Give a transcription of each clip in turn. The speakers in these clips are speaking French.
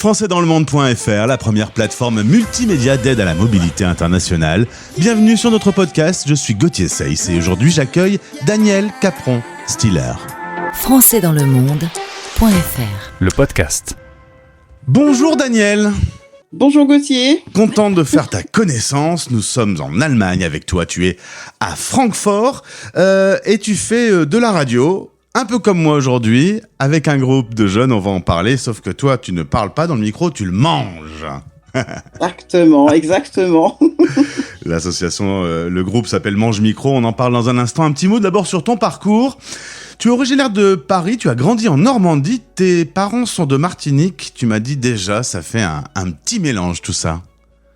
Françaisdanslemonde.fr, la première plateforme multimédia d'aide à la mobilité internationale. Bienvenue sur notre podcast, je suis Gauthier Seyss et aujourd'hui j'accueille Daniel Capron-Stiller. Françaisdanslemonde.fr, le podcast. Bonjour Daniel. Bonjour Gauthier. Content de faire ta connaissance, nous sommes en Allemagne avec toi, tu es à Francfort et tu fais de la radio. Un peu comme moi aujourd'hui, avec un groupe de jeunes, on va en parler, sauf que toi, tu ne parles pas dans le micro, tu le manges. Exactement. L'association, le groupe s'appelle Mange Micro, on en parle dans un instant. Un petit mot d'abord sur ton parcours. Tu es originaire de Paris, tu as grandi en Normandie, tes parents sont de Martinique, tu m'as dit déjà, ça fait un petit mélange tout ça.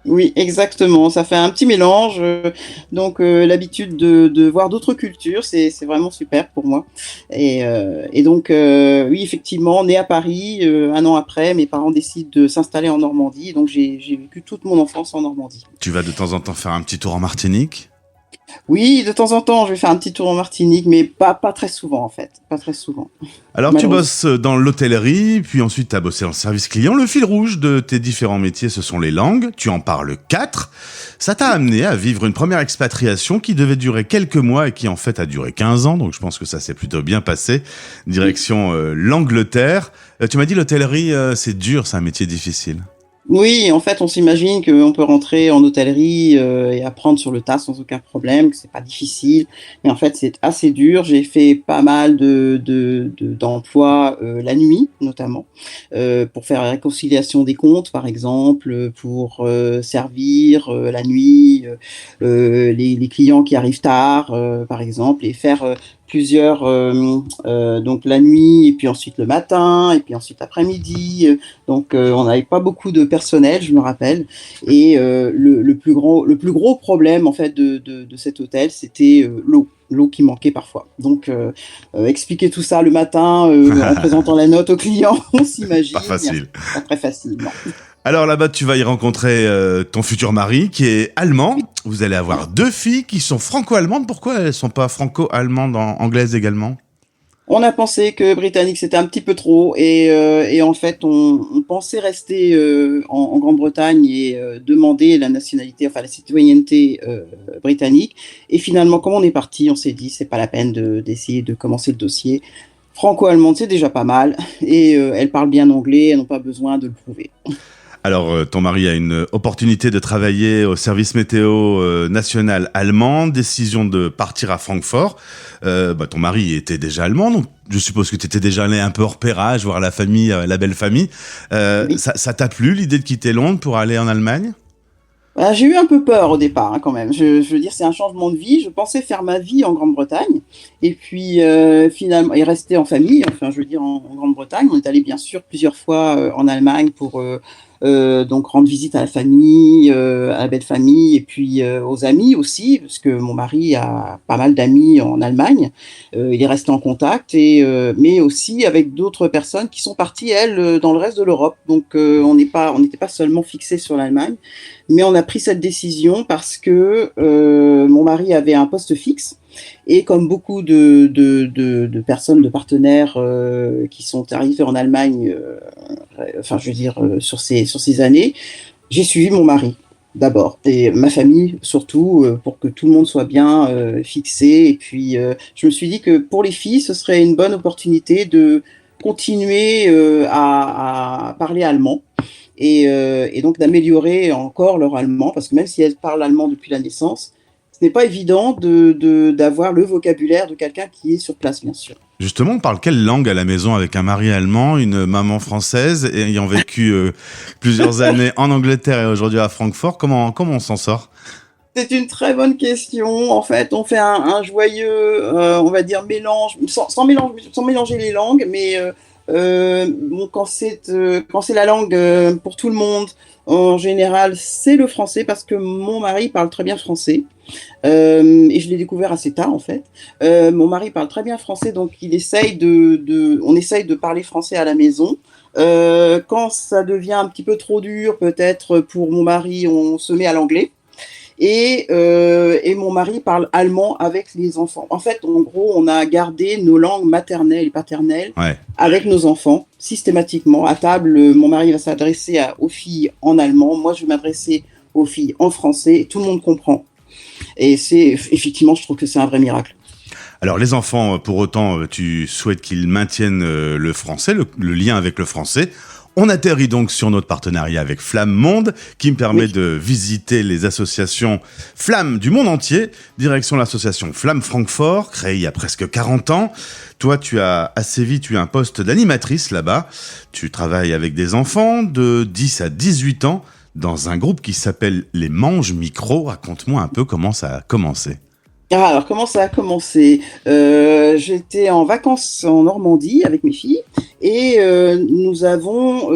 Oui, exactement. Ça fait un petit mélange. Donc, l'habitude de voir d'autres cultures, c'est vraiment super pour moi. Et donc, oui, effectivement, né à Paris, un an après, mes parents décident de s'installer en Normandie. Donc, j'ai vécu toute mon enfance en Normandie. Tu vas de temps en temps faire un petit tour en Martinique ? Oui, de temps en temps, je vais faire un petit tour en Martinique, mais pas très souvent en fait. Pas très souvent. Alors, tu bosses dans l'hôtellerie, puis ensuite tu as bossé en service client. Le fil rouge de tes différents métiers, ce sont les langues. Tu en parles 4. Ça t'a amené à vivre une première expatriation qui devait durer quelques mois et qui en fait a duré 15 ans. Donc, je pense que ça s'est plutôt bien passé. Direction l'Angleterre. Tu m'as dit l'hôtellerie, c'est dur, c'est un métier difficile. Oui, en fait, on s'imagine qu'on peut rentrer en hôtellerie et apprendre sur le tas sans aucun problème, que c'est pas difficile. Mais en fait, c'est assez dur. J'ai fait pas mal d'emplois la nuit, notamment, pour faire la réconciliation des comptes, par exemple, pour servir la nuit les clients qui arrivent tard, par exemple, et faire plusieurs, donc la nuit, et puis ensuite le matin, et puis ensuite l'après-midi. Donc, on n'avait pas beaucoup de personnel, je me rappelle. Et le plus gros problème, en fait, de cet hôtel, c'était l'eau qui manquait parfois. Donc, expliquer tout ça le matin en présentant la note au client, on s'imagine. Pas facile. Pas très facile, non. Alors là-bas, tu vas y rencontrer ton futur mari qui est allemand. Vous allez avoir 2 filles qui sont franco-allemandes. Pourquoi elles ne sont pas franco-allemandes, anglaises également ? On a pensé que britannique c'était un petit peu trop et en fait on pensait rester en Grande-Bretagne et demander la nationalité, enfin la citoyenneté britannique. Et finalement, comme on est parti, on s'est dit c'est pas la peine d'essayer de commencer le dossier. Franco-allemande, c'est déjà pas mal et elles parlent bien anglais, elles n'ont pas besoin de le prouver. Alors, ton mari a une opportunité de travailler au service météo national allemand, décision de partir à Francfort. Ton mari était déjà allemand, donc je suppose que tu étais déjà allé un peu hors pérage, voir la famille, la belle famille. Oui. Ça t'a plu, l'idée de quitter Londres pour aller en Allemagne ? J'ai eu un peu peur au départ, quand même. Je veux dire, c'est un changement de vie. Je pensais faire ma vie en Grande-Bretagne. Et puis, finalement, et rester en famille. Enfin, je veux dire, en Grande-Bretagne. On est allé, bien sûr, plusieurs fois en Allemagne pour donc rendre visite à la famille, à la belle famille, et puis aux amis aussi, parce que mon mari a pas mal d'amis en Allemagne. Il est resté en contact, mais aussi avec d'autres personnes qui sont parties, elles, dans le reste de l'Europe. Donc, on n'était pas seulement fixé sur l'Allemagne. Mais on a pris cette décision parce que mon mari avait un poste fixe et comme beaucoup de personnes, de partenaires qui sont arrivés en Allemagne, sur ces années, j'ai suivi mon mari d'abord et ma famille surtout pour que tout le monde soit bien fixé. Et puis je me suis dit que pour les filles, ce serait une bonne opportunité de continuer à parler allemand. Et donc d'améliorer encore leur allemand, parce que même si elles parlent allemand depuis la naissance, ce n'est pas évident d'avoir le vocabulaire de quelqu'un qui est sur place, bien sûr. Justement, on parle quelle langue à la maison avec un mari allemand, une maman française, ayant vécu plusieurs années en Angleterre et aujourd'hui à Francfort, comment on s'en sort ? C'est une très bonne question. En fait, on fait un joyeux, on va dire, mélange, sans mélanger les langues, mais quand c'est la langue pour tout le monde, en général, c'est le français parce que mon mari parle très bien français. Et je l'ai découvert assez tard en fait. Mon mari parle très bien français, donc on essaye de parler français à la maison. Quand ça devient un petit peu trop dur, peut-être pour mon mari, on se met à l'anglais. et mon mari parle allemand avec les enfants. En fait, en gros, on a gardé nos langues maternelles et paternelles avec nos enfants, systématiquement. À table, mon mari va s'adresser aux filles en allemand, moi je vais m'adresser aux filles en français, tout le monde comprend. Et effectivement, je trouve que c'est un vrai miracle. Alors les enfants, pour autant, tu souhaites qu'ils maintiennent le français, le lien avec le français. On atterrit donc sur notre partenariat avec Flamme Monde, qui me permet de visiter les associations Flamme du monde entier, direction l'association Flamme Francfort, créée il y a presque 40 ans. Toi, tu as assez vite eu un poste d'animatrice là-bas. Tu travailles avec des enfants de 10 à 18 ans dans un groupe qui s'appelle les Manges Micro. Raconte-moi un peu comment ça a commencé. Alors, comment ça a commencé ? J'étais en vacances en Normandie avec mes filles et nous avons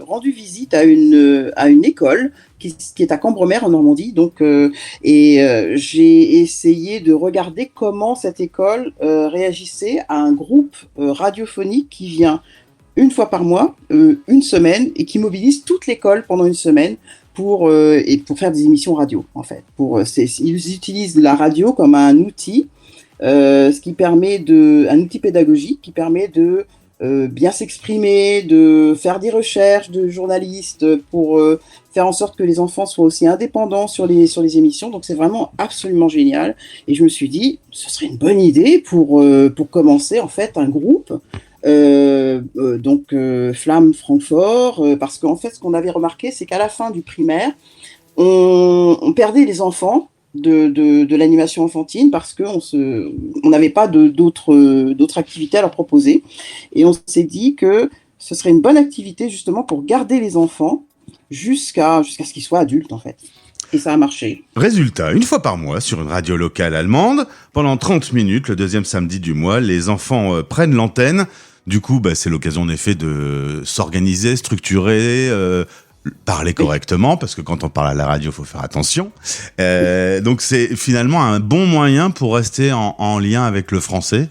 rendu visite à une école qui est à Cambremer en Normandie. Donc, j'ai essayé de regarder comment cette école réagissait à un groupe radiophonique qui vient une fois par mois, une semaine, et qui mobilise toute l'école pendant une semaine pour faire des émissions radio, en fait. Ils utilisent la radio comme un outil, ce qui permet un outil pédagogique qui permet de bien s'exprimer, de faire des recherches de journalistes pour faire en sorte que les enfants soient aussi indépendants sur les émissions. Donc c'est vraiment absolument génial. Et je me suis dit, ce serait une bonne idée pour commencer en fait un groupe. Flamme Francfort, parce qu'en fait ce qu'on avait remarqué, c'est qu'à la fin du primaire, on perdait les enfants de l'animation enfantine parce qu'on n'avait pas d'autres activités à leur proposer, et on s'est dit que ce serait une bonne activité justement pour garder les enfants jusqu'à ce qu'ils soient adultes en fait. Et ça a marché. Résultat, une fois par mois, sur une radio locale allemande, pendant 30 minutes, le deuxième samedi du mois, les enfants prennent l'antenne. Du coup, c'est l'occasion en effet de s'organiser, structurer, parler correctement, parce que quand on parle à la radio, il faut faire attention. Donc c'est finalement un bon moyen pour rester en lien avec le français.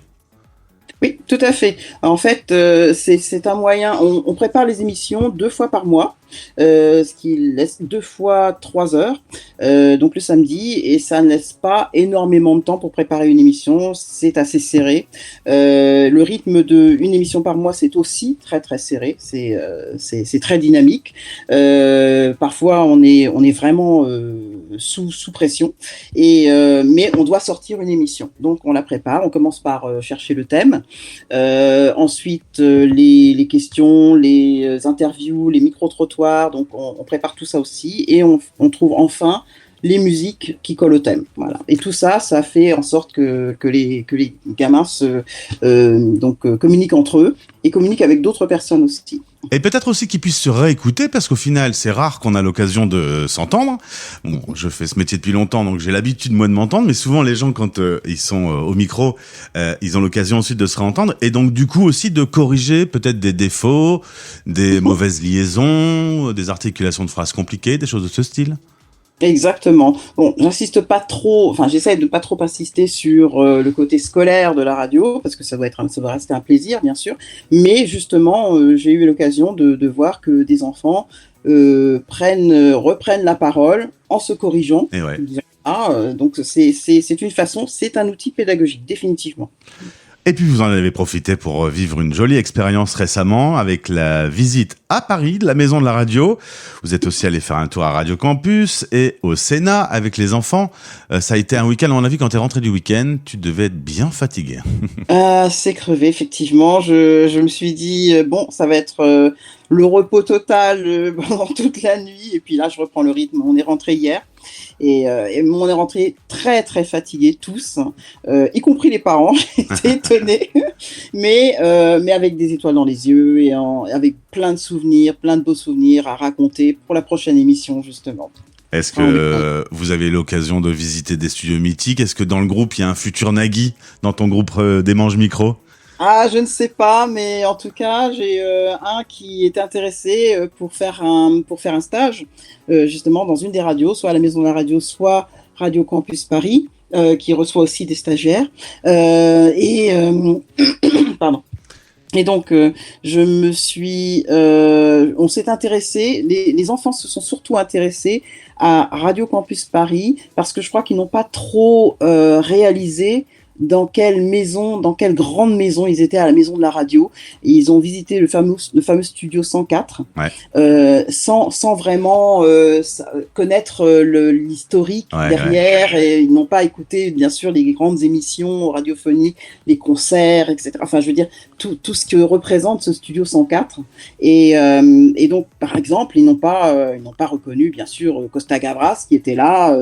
Oui, tout à fait. En fait, c'est un moyen. On prépare les émissions 2 fois par mois, ce qui laisse 2 fois 3 heures, donc le samedi, et ça ne laisse pas énormément de temps pour préparer une émission. C'est assez serré. Le rythme d'une émission par mois, c'est aussi très très serré. C'est très dynamique. Parfois, on est vraiment sous pression, mais on doit sortir une émission. Donc, on la prépare. On commence par chercher le thème. Ensuite, les questions, les interviews, les micro-trottoirs, donc on prépare tout ça aussi, et on trouve enfin les musiques qui collent au thème. Voilà. Et tout ça, ça fait en sorte que les gamins communiquent entre eux et communiquent avec d'autres personnes aussi. Et peut-être aussi qu'ils puissent se réécouter, parce qu'au final, c'est rare qu'on a l'occasion de s'entendre. Bon, je fais ce métier depuis longtemps, donc j'ai l'habitude, moi, de m'entendre, mais souvent, les gens, quand ils sont au micro, ils ont l'occasion aussi de se réentendre, et donc, du coup, aussi de corriger peut-être des défauts, des mauvaises liaisons, des articulations de phrases compliquées, des choses de ce style. Exactement. Bon, j'essaie de pas trop insister sur le côté scolaire de la radio, parce que ça doit rester un plaisir, bien sûr. Mais justement, j'ai eu l'occasion de voir que des enfants reprennent la parole en se corrigeant. Et ouais. Donc c'est un outil pédagogique, définitivement. Et puis vous en avez profité pour vivre une jolie expérience récemment avec la visite à Paris de la Maison de la Radio. Vous êtes aussi allé faire un tour à Radio Campus et au Sénat avec les enfants. Ça a été un week-end, à mon avis, quand tu es rentré du week-end, tu devais être bien fatigué. C'est crevé, effectivement. Je me suis dit, ça va être le repos total pendant toute la nuit. Et puis là, je reprends le rythme. On est rentré hier. Et on est rentré très très fatigués tous, y compris les parents. J'étais étonnée, mais avec des étoiles dans les yeux et avec plein de beaux souvenirs à raconter pour la prochaine émission justement. Est-ce que vous avez l'occasion de visiter des studios mythiques ? Est-ce que dans le groupe il y a un futur Nagui dans ton groupe des Manges Micro ? Ah, je ne sais pas, mais en tout cas, j'ai un qui était intéressé pour faire un stage, justement dans une des radios, soit à la Maison de la Radio, soit Radio Campus Paris, qui reçoit aussi des stagiaires. Pardon. Et donc, on s'est intéressé, les enfants se sont surtout intéressés à Radio Campus Paris parce que je crois qu'ils n'ont pas trop réalisé dans quelle grande maison ils étaient, à la maison de la radio. Et ils ont visité le fameux studio 104, sans vraiment connaître l'historique derrière. Et ils n'ont pas écouté, bien sûr, les grandes émissions radiophoniques, les concerts, etc. Enfin, je veux dire, tout ce que représente ce studio 104. Et donc, par exemple, ils n'ont pas reconnu, bien sûr, Costa Gavras, qui était là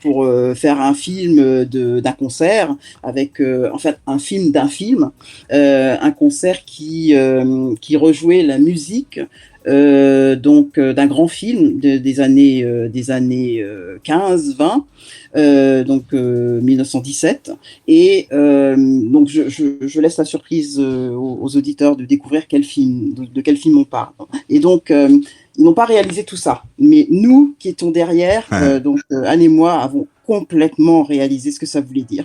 pour faire un film d'un concert, avec en fait un film d'un film, un concert qui rejouait la musique d'un grand film des années 15-20, donc 1917, et donc je laisse la surprise aux auditeurs de découvrir de quel film on parle. Et donc ils n'ont pas réalisé tout ça, mais nous qui étions derrière, donc Anne et moi avons complètement réalisé ce que ça voulait dire.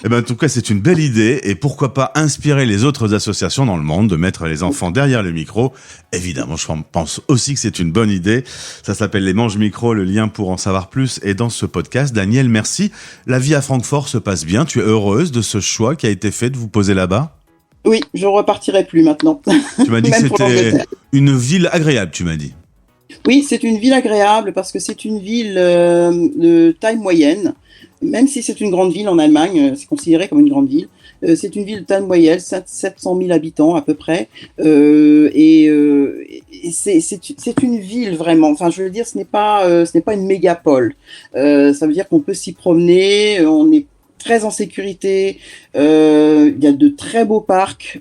Eh ben, en tout cas, c'est une belle idée, et pourquoi pas inspirer les autres associations dans le monde de mettre les enfants derrière le micro. Évidemment, je pense aussi que c'est une bonne idée. Ça s'appelle les Manges Micro, le lien pour en savoir plus est dans ce podcast. Danielle, merci. La vie à Francfort se passe bien. Tu es heureuse de ce choix qui a été fait de vous poser là-bas? Oui, je repartirai plus maintenant. Tu m'as dit que c'était une ville agréable, tu m'as dit. Oui, c'est une ville agréable parce que c'est une ville de taille moyenne. Même si c'est une grande ville en Allemagne, c'est considéré comme une grande ville. C'est une ville de taille moyenne, 700 000 habitants à peu près. Et c'est une ville vraiment. Enfin, je veux dire, ce n'est pas une mégapole. Ça veut dire qu'on peut s'y promener, on est très en sécurité, il y a de très beaux parcs,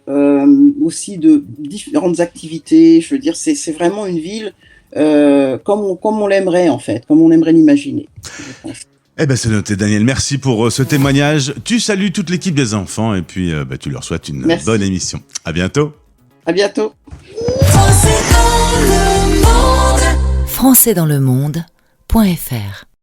aussi de différentes activités. Je veux dire, c'est vraiment une ville comme on l'aimerait en fait, comme on aimerait l'imaginer, je pense. Eh ben c'est noté, Daniel. Merci pour ce témoignage. Tu salues toute l'équipe des enfants et puis tu leur souhaites une bonne émission. À bientôt. À bientôt. Françaisdanslemonde.fr